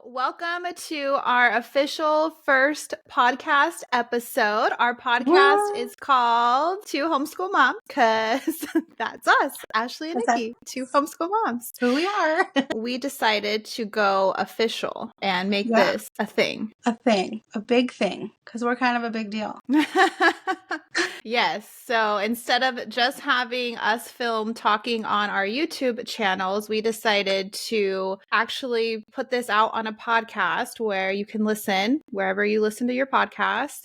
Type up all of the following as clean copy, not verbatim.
welcome to our official first podcast episode. Our podcast Woo! is called Two Homeschool Moms because that's us, Ashley and Nickie, Two Homeschool Moms. Who we are. We decided to go official and make this a thing. A big thing, because we're kind of a big deal. Yes. So instead of just having us film talking on our YouTube channels, we decided to actually put this out on a podcast where you can listen wherever you listen to your podcast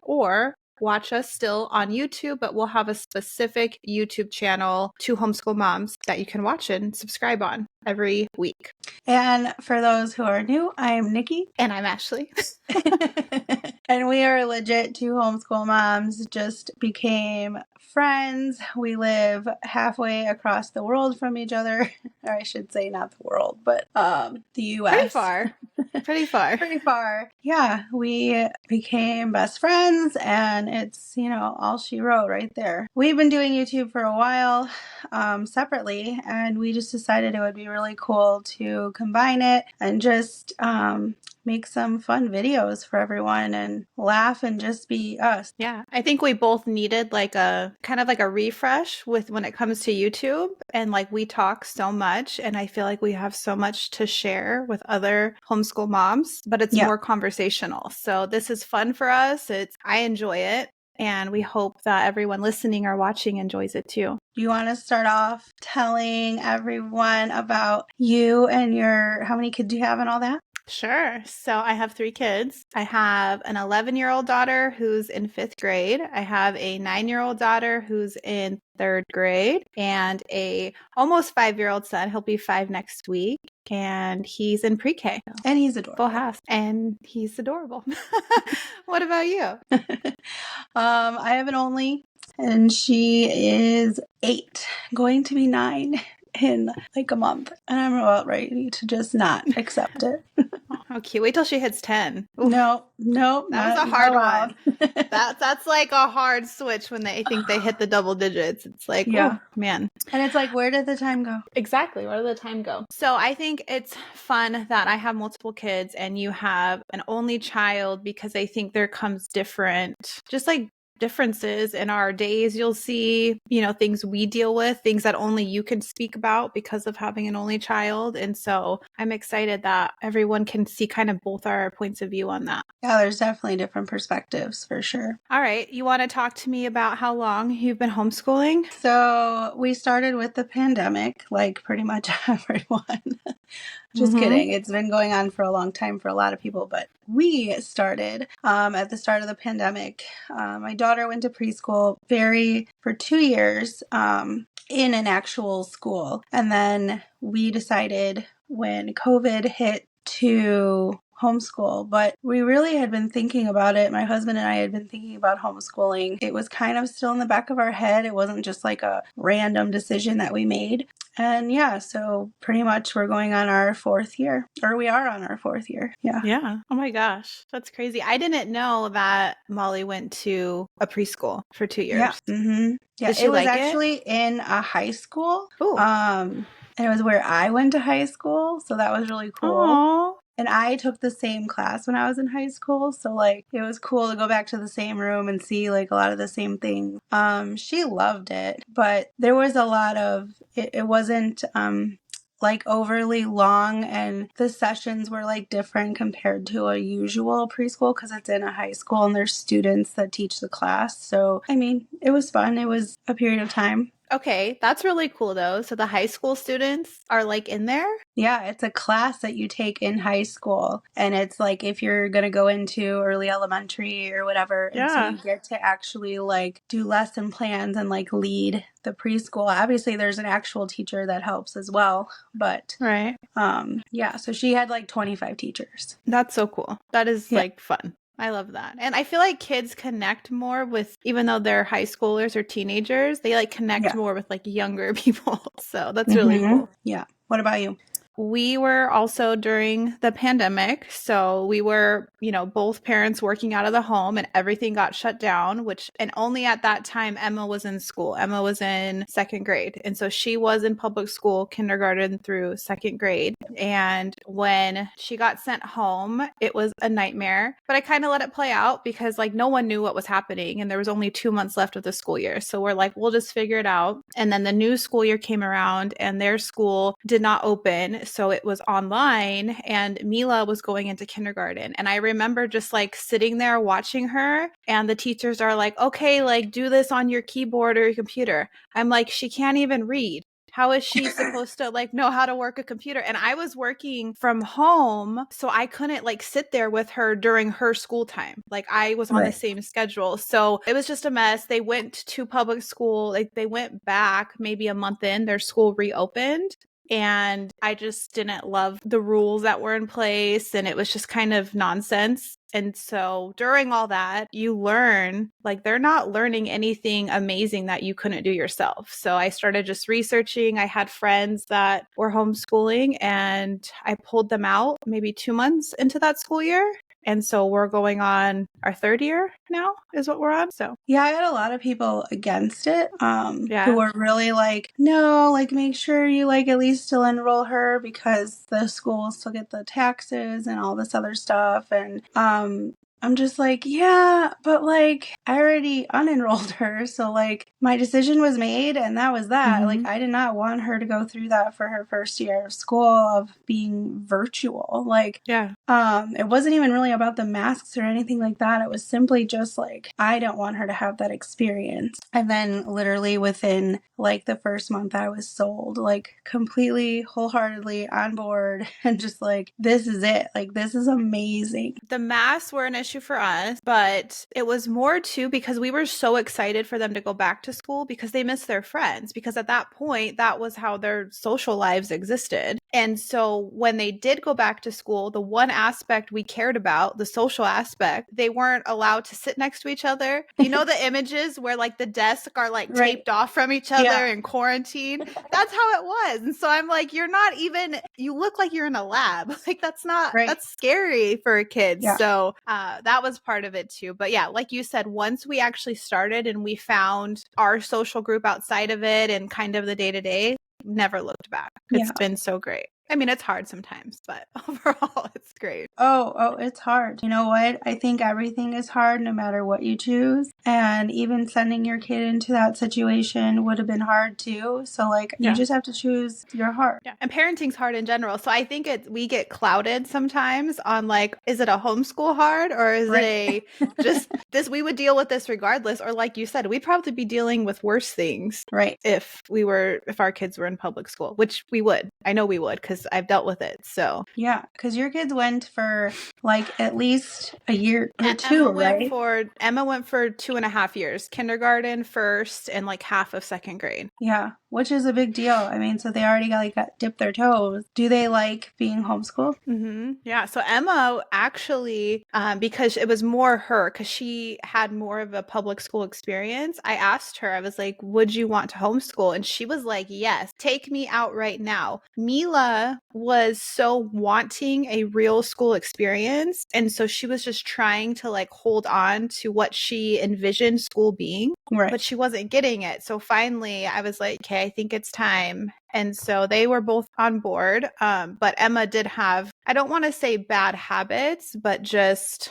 or watch us still on YouTube, but we'll have a specific YouTube channel, Two Homeschool Moms, that you can watch and subscribe on every week. And for those who are new, I'm Nickie. And I'm Ashley. And we are legit two homeschool moms, just became friends. We live halfway across the world from each other. Or I should say not the world, but the U.S. Pretty far. Pretty far. Yeah, we became best friends, and it's, all she wrote right there. We've been doing YouTube for a while separately, and we just decided it would be really cool to combine it and just make some fun videos for everyone and laugh and just be us. Yeah, I think we both needed like a kind of like a refresh with when it comes to YouTube, and like we talk so much and I feel like we have so much to share with other homeschool moms, but it's more conversational. So this is fun for us. I enjoy it. And we hope that everyone listening or watching enjoys it too. Do you want to start off telling everyone about you and how many kids you have and all that? Sure. So I have 3 kids. I have an 11-year-old daughter who's in 5th grade. I have a 9-year-old daughter who's in 3rd grade and a almost 5-year-old son. He'll be 5 next week. And he's in pre-K. And he's adorable. Full house. And he's adorable. What about you? I have an only, and she is 8, going to be 9 in like a month. And I'm about ready to just not accept it. Oh, cute. Wait till she hits 10. Oof. Nope. That was a hard one. That's like a hard switch when they think they hit the double digits. It's like, oh, man. And it's like, where did the time go? Exactly. Where did the time go? So I think it's fun that I have multiple kids and you have an only child, because I think there comes differences in our days. You'll see, things we deal with, things that only you can speak about because of having an only child. And so I'm excited that everyone can see kind of both our points of view on that. Yeah, there's definitely different perspectives for sure. All right. You want to talk to me about how long you've been homeschooling? So we started with the pandemic, like pretty much everyone. Just kidding. It's been going on for a long time for a lot of people, but we started at the start of the pandemic. My daughter went to preschool for 2 years in an actual school. And then we decided when COVID hit to homeschool, but we really had been thinking about it. My husband and I had been thinking about homeschooling. It was kind of still in the back of our head. It wasn't just like a random decision that we made. And so pretty much we're going on our 4th year, or we are on our 4th year. Yeah. Yeah. Oh my gosh. That's crazy. I didn't know that Molly went to a preschool for 2 years. Yeah. Mm-hmm. Yeah. Did she like actually in a high school. Ooh. And it was where I went to high school. So that was really cool. Aww. And I took the same class when I was in high school. So, like, it was cool to go back to the same room and see, like, a lot of the same things. She loved it. But there was a lot of, it wasn't, like, overly long. And the sessions were, like, different compared to a usual preschool because it's in a high school and there's students that teach the class. So, I mean, it was fun. It was a period of time. Okay, that's really cool though. So the high school students are like in there? Yeah, it's a class that you take in high school. And it's like if you're going to go into early elementary or whatever. And so you get to actually like do lesson plans and like lead the preschool. Obviously there's an actual teacher that helps as well. But so she had like 25 teachers. That's so cool. That is like fun. I love that. And I feel like kids connect more with, even though they're high schoolers or teenagers, they like connect more with like younger people. So that's really cool. Yeah. What about you? we were also during the pandemic. So we were, both parents working out of the home and everything got shut down, and only at that time, Emma was in school. Emma was in second grade. And so she was in public school, kindergarten through second grade. And when she got sent home, it was a nightmare, but I kind of let it play out because like no one knew what was happening. And there was only 2 months left of the school year. So we're like, we'll just figure it out. And then the new school year came around and their school did not open. So it was online and Mila was going into kindergarten. And I remember just like sitting there watching her and the teachers are like, okay, like do this on your keyboard or your computer. I'm like, she can't even read. How is she supposed to like know how to work a computer? And I was working from home, so I couldn't like sit there with her during her school time. Like I was on the same schedule. So it was just a mess. They went to public school. Like they went back maybe a month in, their school reopened. And I just didn't love the rules that were in place. And it was just kind of nonsense. And so during all that, you learn, like they're not learning anything amazing that you couldn't do yourself. So I started just researching. I had friends that were homeschooling and I pulled them out maybe 2 months into that school year. And so we're going on our third year now is what we're on. So yeah, I had a lot of people against it who were really like, no, like make sure you like at least still enroll her because the school will still get the taxes and all this other stuff. And I'm just like, yeah, but like I already unenrolled her. So like my decision was made and that was that. Mm-hmm. Like I did not want her to go through that for her first year of school of being virtual. Like, it wasn't even really about the masks or anything like that. It was simply just like, I don't want her to have that experience. And then literally within like the first month I was sold, like completely wholeheartedly on board and just like, this is it. Like, this is amazing. The masks were an issue for us, but it was more too because we were so excited for them to go back to school because they missed their friends, because at that point, that was how their social lives existed. And so when they did go back to school, the one aspect we cared about, the social aspect, they weren't allowed to sit next to each other. You know, the images where like the desks are like taped off from each other in quarantine. That's how it was. And so I'm like, you look like you're in a lab. Like that's scary for kids. Yeah. So that was part of it too. But yeah, like you said, once we actually started and we found our social group outside of it and kind of the day to day, never looked back. It's been so great. I mean, it's hard sometimes, but overall, it's great. Oh, it's hard. You know what? I think everything is hard no matter what you choose. And even sending your kid into that situation would have been hard too. So like, you just have to choose your heart. Yeah. And parenting's hard in general. So I think we get clouded sometimes on like, is it a homeschool hard or is it just this, we would deal with this regardless. Or like you said, we'd probably be dealing with worse things. Right. If our kids were in public school, which we would. I know we would because I've dealt with it. So yeah, because your kids went for like at least a year or two, Emma went for 2.5 years, kindergarten first and like half of second grade. Yeah, which is a big deal. I mean, so they already got dipped their toes. Do they like being homeschooled? Mm-hmm. Yeah. So Emma actually, because it was more her, because she had more of a public school experience, I asked her, I was like, would you want to homeschool? And she was like, yes, take me out right now. Mila was so wanting a real school experience. And so she was just trying to like hold on to what she envisioned school being. Right. But she wasn't getting it. So finally I was like, okay, I think it's time. And so they were both on board. But Emma did have, I don't want to say bad habits, but just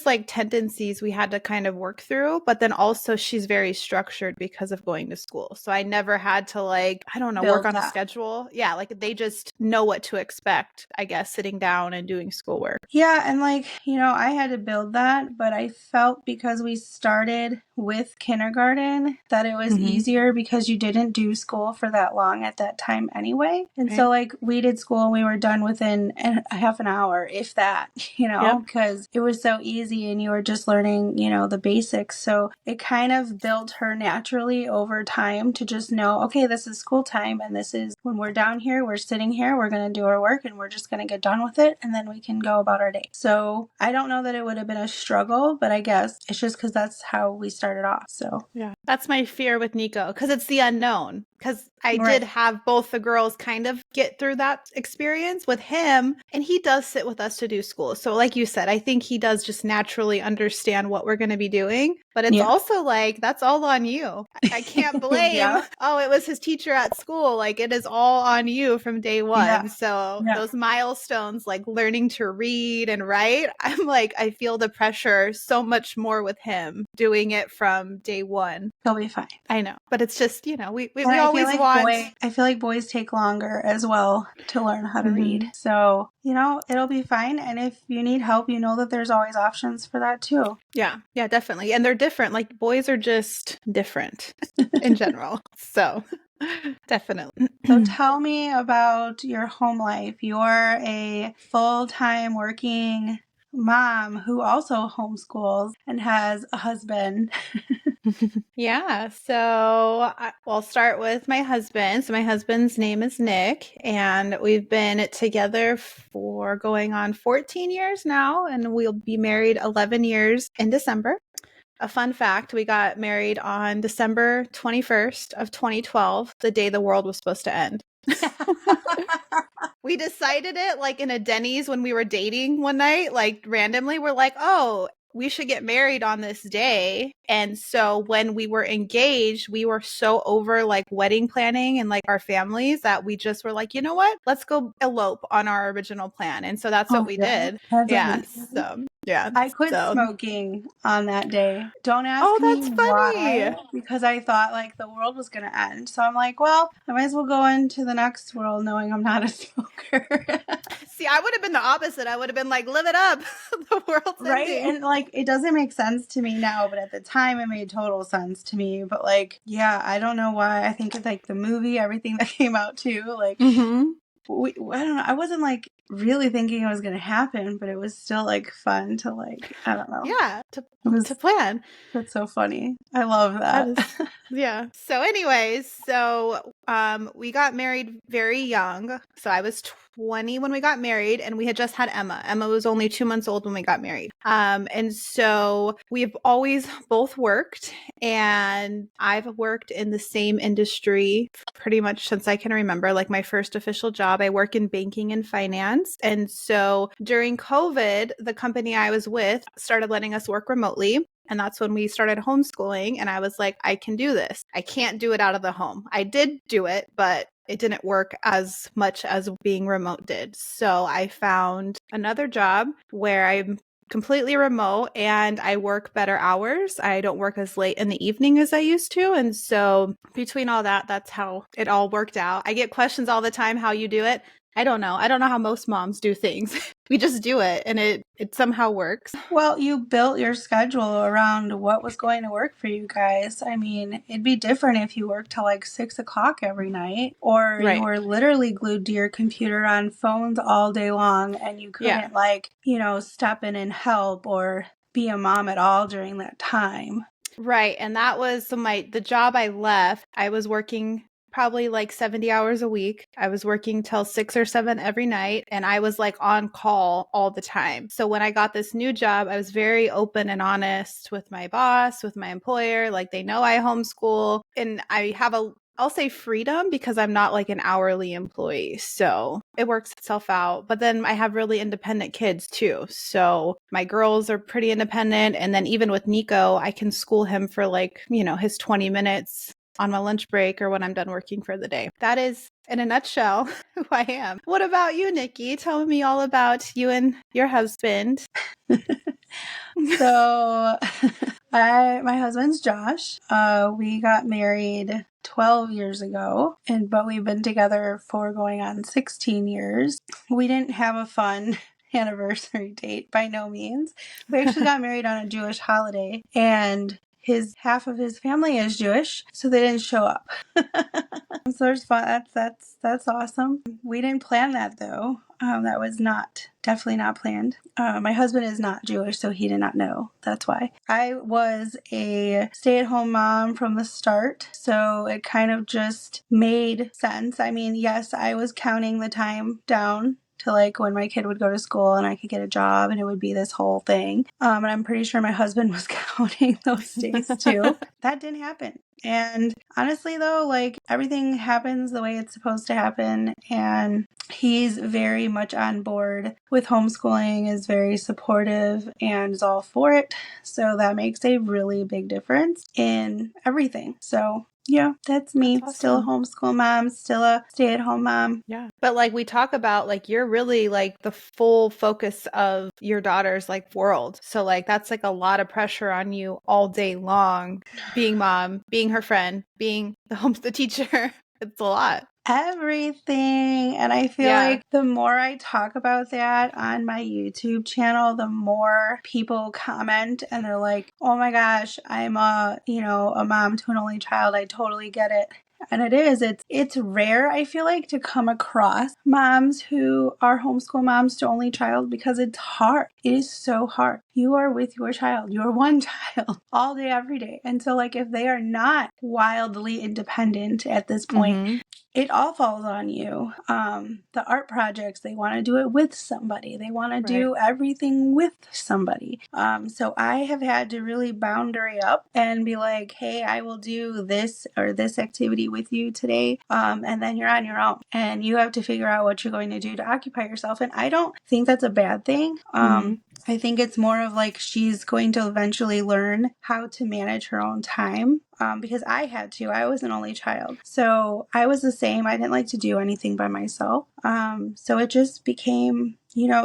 like tendencies we had to kind of work through. But then also she's very structured because of going to school. So I never had to like, I don't know, work on a schedule. Yeah. Like they just know what to expect, I guess, sitting down and doing schoolwork. Yeah. And like, I had to build that, but I felt because we started with kindergarten that it was easier because you didn't do school for that long at that time anyway. And so like we did school and we were done within a half an hour, if that, because it was so easy and you were just learning, the basics. So it kind of built her naturally over time to just know, okay, this is school time and this is when we're down here, we're sitting here, we're going to do our work and we're just going to get done with it and then we can go about our day. So I don't know that it would have been a struggle, but I guess it's just because that's how we started off. So yeah. That's my fear with Nico, because it's the unknown. Because I did have both the girls kind of get through that experience with him, and he does sit with us to do school. So like you said, I think he does just naturally understand what we're going to be doing. But it's also like, that's all on you. I can't blame, oh, it was his teacher at school. Like, it is all on you from day one. So those milestones, like learning to read and write, I'm like, I feel the pressure so much more with him doing it from day one. He'll be fine. I know. But it's just, you know, we always want... I feel like boys take longer as well to learn how to read. So, you know, it'll be fine. And if you need help, you know that there's always options for that too. Yeah. Yeah, definitely. And they're different. Like, boys are just different in general. So definitely. So tell me about your home life. You're a full-time working mom who also homeschools and has a husband. Yeah, so I'll start with my husband. So my husband's name is Nick, and we've been together for going on 14 years now, and we'll be married 11 years in December. A fun fact, we got married on December 21st of 2012, the day the world was supposed to end. We decided it like in a Denny's when we were dating one night, like randomly. We're like, oh, we should get married on this day. And so when we were engaged, we were so over like wedding planning and like our families that we just were like, you know what? Let's go elope on our original plan. And so that's what we did. Yeah. I quit smoking on that day. Don't ask me why, because I thought like the world was going to end. So I'm like, well, I might as well go into the next world knowing I'm not a smoker. See, I would have been the opposite. I would have been like, live it up. The world's ending. And like, it doesn't make sense to me now, but at the time it made total sense to me. But like, yeah, I don't know why. I think it's like the movie, everything that came out too. Like, I don't know. I wasn't like really thinking it was going to happen, but it was still like fun to like, I don't know. Yeah, to plan. That's so funny. I love that. Yeah. So anyways, we got married very young. So I was 20 when we got married, and we had just had Emma. Emma was only 2 months old when we got married. And so we've always both worked, and I've worked in the same industry pretty much since I can remember. Like my first official job, I work in banking and finance. And so during COVID, the company I was with started letting us work remotely. And that's when we started homeschooling. And I was like, I can do this. I can't do it out of the home. I did do it, but it didn't work as much as being remote did. So I found another job where I'm completely remote and I work better hours. I don't work as late in the evening as I used to. And so between all that, that's how it all worked out. I get questions all the time, how you do it. I don't know. I don't know how most moms do things. We just do it, and it somehow works. Well, you built your schedule around what was going to work for you guys. I mean, it'd be different if you worked till like 6 o'clock every night, or you were literally glued to your computer on phones all day long, and you couldn't like, you know, step in and help or be a mom at all during that time. Right. And that was the job I left. I was working probably like 70 hours a week. I was working till 6 or 7 every night, and I was like on call all the time. So when I got this new job, I was very open and honest with my boss, with my employer. Like, they know I homeschool, and I have I'll say freedom, because I'm not like an hourly employee. So it works itself out. But then I have really independent kids too. So my girls are pretty independent. And then even with Nico, I can school him for like, you know, his 20 minutes on my lunch break or when I'm done working for the day. That is, in a nutshell, who I am. What about you, Nickie? Tell me all about you and your husband. So my husband's Josh. We got married 12 years ago, but we've been together for going on 16 years. We didn't have a fun anniversary date by no means. We actually got married on a Jewish holiday, and half of his family is Jewish, so they didn't show up. So there's fun. That's awesome. We didn't plan that though. That was definitely not planned. My husband is not Jewish, so he did not know. That's why. I was a stay-at-home mom from the start, so it kind of just made sense. I mean, yes, I was counting the time down to like when my kid would go to school and I could get a job and it would be this whole thing. And I'm pretty sure my husband was counting those days too. That didn't happen. And honestly though, like everything happens the way it's supposed to happen. And he's very much on board with homeschooling, is very supportive and is all for it. So that makes a really big difference in everything. So yeah, that's me. That's Still a awesome. homeschool mom, still a stay-at-home mom. Yeah. But like we talk about, like you're really like the full focus of your daughter's like world. So like that's like a lot of pressure on you all day long, being mom, being her friend, being the teacher. It's a lot. Everything. And I feel like the more I talk about that on my YouTube channel, the more people comment and they're like, oh my gosh, I'm a mom to an only child. I totally get it. And it's rare, I feel like, to come across moms who are homeschool moms to only child because it's hard. It is so hard. You are with your child, your one child, all day, every day. And so like if they are not wildly independent at this point, it all falls on you. The art projects, they want to do it with somebody. They want to do everything with somebody. So I have had to really boundary up and be like, hey, I will do this or this activity with you today. And then you're on your own and you have to figure out what you're going to do to occupy yourself. And I don't think that's a bad thing. I think it's more of like she's going to eventually learn how to manage her own time. Because I had to. I was an only child. So I was the same. I didn't like to do anything by myself. So it just became,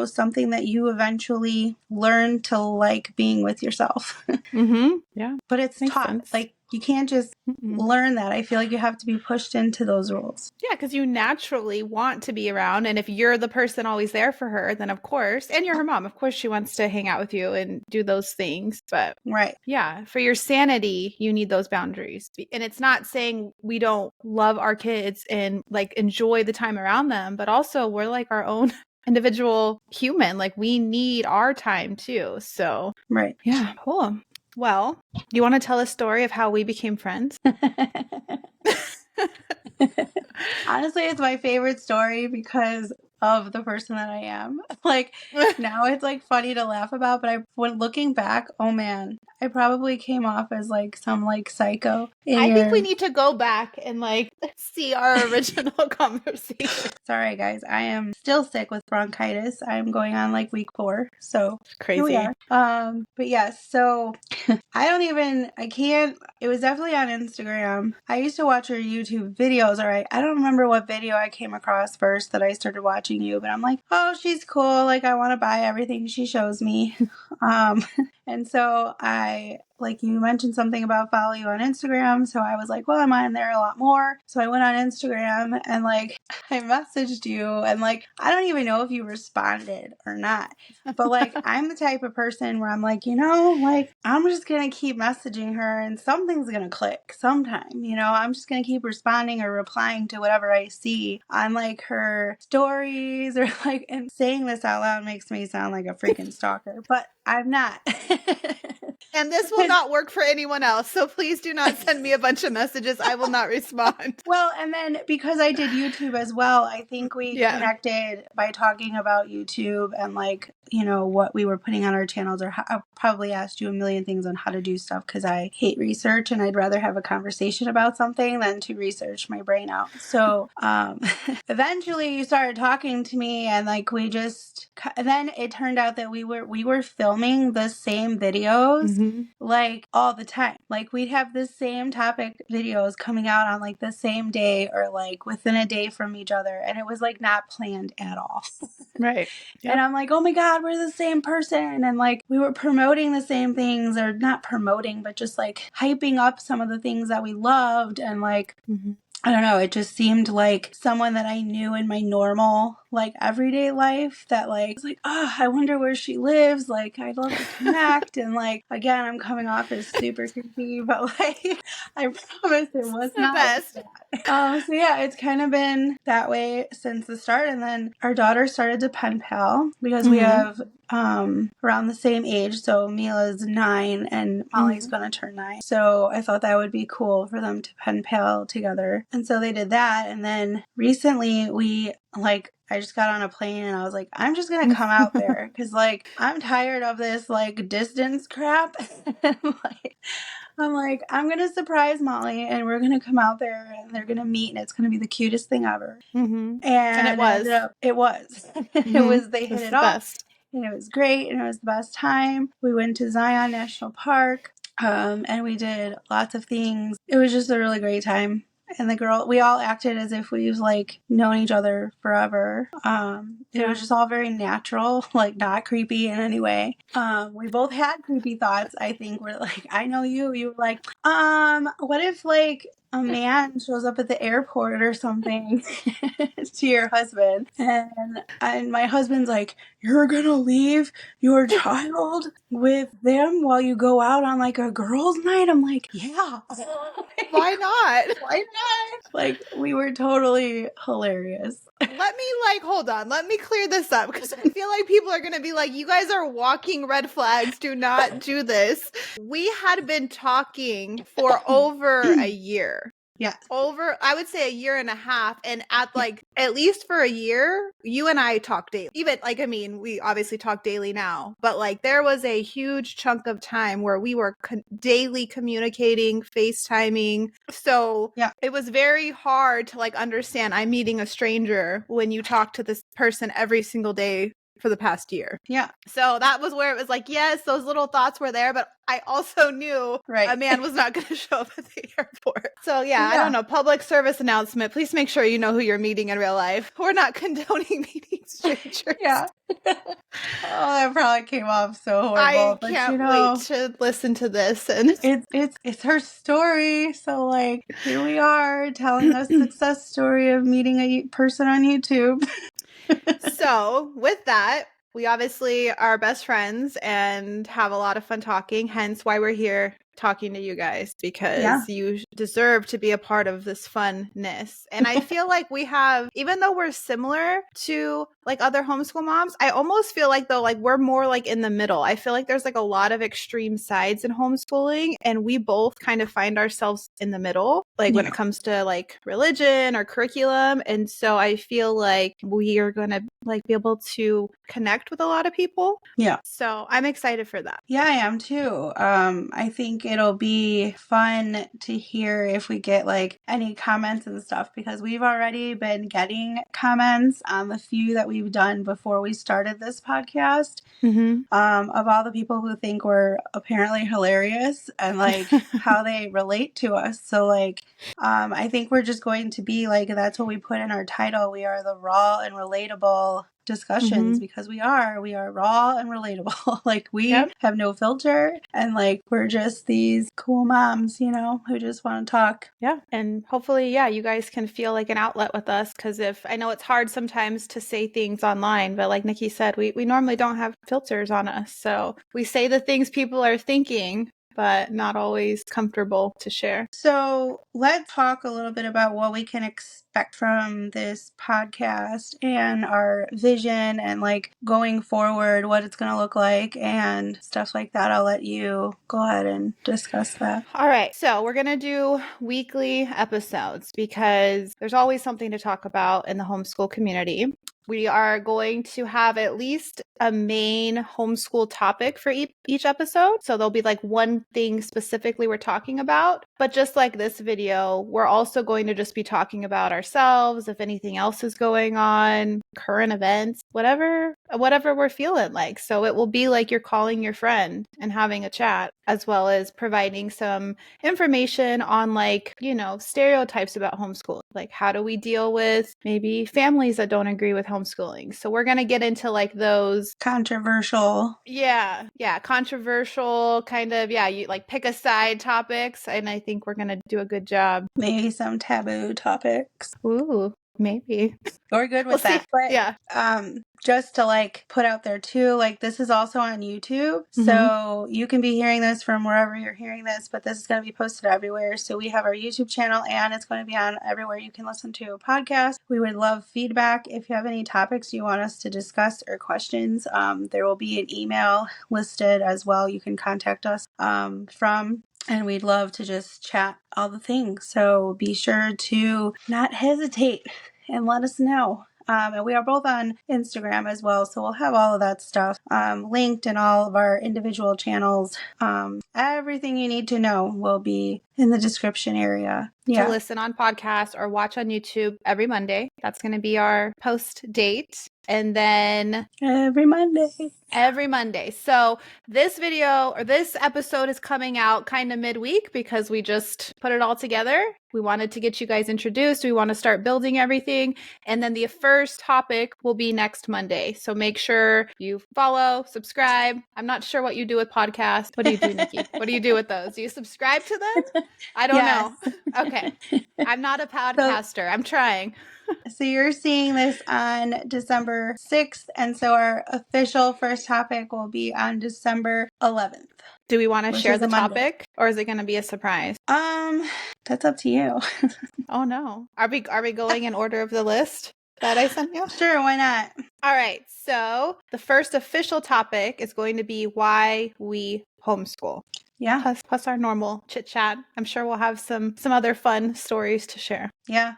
something that you eventually learn to like being with yourself. Yeah. But it's taught. Sense. Like you can't just learn that. I feel like you have to be pushed into those rules. Yeah, because you naturally want to be around. And if you're the person always there for her, then of course, and you're her mom, of course she wants to hang out with you and do those things. But yeah, for your sanity, you need those boundaries. And it's not saying we don't love our kids and like enjoy the time around them, but also we're like our own individual human. Like we need our time too. So yeah, cool. Well, you want to tell a story of how we became friends? Honestly, it's my favorite story because of the person that I am. Like now it's like funny to laugh about, but when looking back, oh man, I probably came off as like some like psycho. I think we need to go back and like see our original conversation. Sorry guys, I am still sick with bronchitis. I'm going on like week 4, so crazy. Here we are. But yes, so I can't, it was definitely on Instagram. I used to watch her YouTube videos, alright. I don't remember what video I came across first that I started watching you, but I'm like, oh, she's cool. Like I want to buy everything she shows me. And so like you mentioned something about follow you on Instagram. So I was like, well, I'm on there a lot more. So I went on Instagram and like I messaged you and like, I don't even know if you responded or not, but like, I'm the type of person where I'm like, like I'm just going to keep messaging her and something's going to click sometime, I'm just going to keep responding or replying to whatever I see on like her stories or like, and saying this out loud makes me sound like a freaking stalker, but I'm not. And this will not work for anyone else. So please do not send me a bunch of messages. I will not respond. Well, and then because I did YouTube as well, I think we connected by talking about YouTube and like, what we were putting on our channels, or I probably asked you a million things on how to do stuff because I hate research and I'd rather have a conversation about something than to research my brain out. So eventually you started talking to me and like and then it turned out that we were filming the same videos like all the time. Like we'd have the same topic videos coming out on like the same day or like within a day from each other, and it was like not planned at all. Right. Yep. And I'm like, oh my God, we're the same person. And like we were promoting the same things, or not promoting, but just like hyping up some of the things that we loved. And like I don't know, it just seemed like someone that I knew in my normal, like, everyday life that, like, was like, oh, I wonder where she lives. Like, I'd love to connect. And, like, again, I'm coming off as super creepy, but, like, I promise it was not best. Like that. So, yeah, it's kind of been that way since the start. And then our daughter started to pen pal because we have around the same age. So Mila's 9 and Molly's going to turn 9. So I thought that would be cool for them to pen pal together. And so they did that. And then recently we like, I just got on a plane and I was like, I'm just going to come out there because, like, I'm tired of this, like, distance crap. I'm like, I'm going to surprise Molly and we're going to come out there and they're going to meet and it's going to be the cutest thing ever. And it And was. it was. They hit It's it the off. best. And it was great and it was the best time. We went to Zion National Park and we did lots of things. It was just a really great time. And we all acted as if we've like known each other forever. It was just all very natural, like not creepy in any way. We both had creepy thoughts. I think we're like, I know you were like, what if like a man shows up at the airport or something to your husband, and my husband's like, you're gonna leave your child with them while you go out on like a girls' night? I'm like, yeah. Why not? Why not? Like, we were totally hilarious. Let me hold on. Let me clear this up because I feel like people are going to be like, you guys are walking red flags. Do not do this. We had been talking for over a year. Yeah. I would say a year and a half. And at least for a year, you and I talked daily. Even we obviously talk daily now, but like there was a huge chunk of time where we were daily communicating, FaceTiming. So it was very hard to like understand I'm meeting a stranger when you talk to this person every single day for the past year. Yeah. So that was where it was like, yes, those little thoughts were there, but I also knew a man was not going to show up at the airport. So I don't know. Public service announcement. Please make sure you know who you're meeting in real life. We're not condoning meeting strangers. Yeah. That probably came off so horrible. I can't wait to listen to this. And it's her story. So like, here we are telling a success story of meeting a person on YouTube. So with that, we obviously are best friends and have a lot of fun talking, hence why we're here talking to you guys, because you deserve to be a part of this funness. And I feel like we have, even though we're similar to like other homeschool moms, I almost feel like though, like we're more like in the middle. I feel like there's like a lot of extreme sides in homeschooling and we both kind of find ourselves in the middle, like when it comes to like religion or curriculum. And so I feel like we are going to like be able to connect with a lot of people. Yeah. So I'm excited for that. Yeah, I am too. I think it'll be fun to hear if we get like any comments and stuff, because we've already been getting comments on the few that we've done before we started this podcast, of all the people who think we're apparently hilarious and like how they relate to us. So like, I think we're just going to be like, that's what we put in our title. We are the raw and relatable discussions, because we are raw and relatable. Like we have no filter and like we're just these cool moms, you know, who just want to talk. Yeah. And hopefully, you guys can feel like an outlet with us, because if I know it's hard sometimes to say things online, but like Nickie said, we normally don't have filters on us. So we say the things people are thinking, but not always comfortable to share. So let's talk a little bit about what we can expect from this podcast and our vision and like going forward, what it's going to look like and stuff like that. I'll let you go ahead and discuss that. All right. So we're going to do weekly episodes because there's always something to talk about in the homeschool community. We are going to have at least a main homeschool topic for each episode. So there'll be like one thing specifically we're talking about. But just like this video, we're also going to just be talking about ourselves, if anything else is going on, current events, whatever we're feeling like. So it will be like you're calling your friend and having a chat, as well as providing some information on like, you know, stereotypes about homeschooling. Like how do we deal with maybe families that don't agree with homeschooling? So we're going to get into like those controversial. Yeah. Controversial kind of, you like pick a side topics. And I think we're going to do a good job. Maybe some taboo topics. Ooh, maybe. We're good with that. But, just to like put out there too, like this is also on YouTube. So you can be hearing this from wherever you're hearing this, but this is going to be posted everywhere. So we have our YouTube channel and it's going to be on everywhere you can listen to a podcast. We would love feedback. If you have any topics you want us to discuss or questions, there will be an email listed as well. You can contact us from. And we'd love to just chat all the things. So be sure to not hesitate and let us know. And we are both on Instagram as well. So we'll have all of that stuff linked in all of our individual channels. Everything you need to know will be in the description area. To listen on podcast or watch on YouTube every Monday. That's going to be our post date. And then every Monday. So this video or this episode is coming out kind of midweek because we just put it all together. We wanted to get you guys introduced. We want to start building everything. And then the first topic will be next Monday. So make sure you follow, subscribe. I'm not sure what you do with podcasts. What do you do, Nickie? What do you do with those? Do you subscribe to them? I don't know. Okay. I'm not a podcaster. I'm trying. So you're seeing this on December 6th. And so our official first topic will be on December 11th. Do we want to share the topic or is it going to be a surprise? That's up to you. Oh no. Are we going in order of the list that I sent you? Sure, why not? All right. So the first official topic is going to be why we homeschool. Yeah. Plus our normal chit chat. I'm sure we'll have some other fun stories to share. Yeah.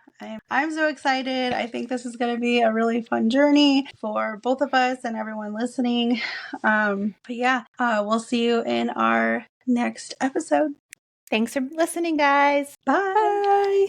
I'm so excited. I think this is going to be a really fun journey for both of us and everyone listening. But yeah, we'll see you in our next episode. Thanks for listening, guys. Bye. Bye.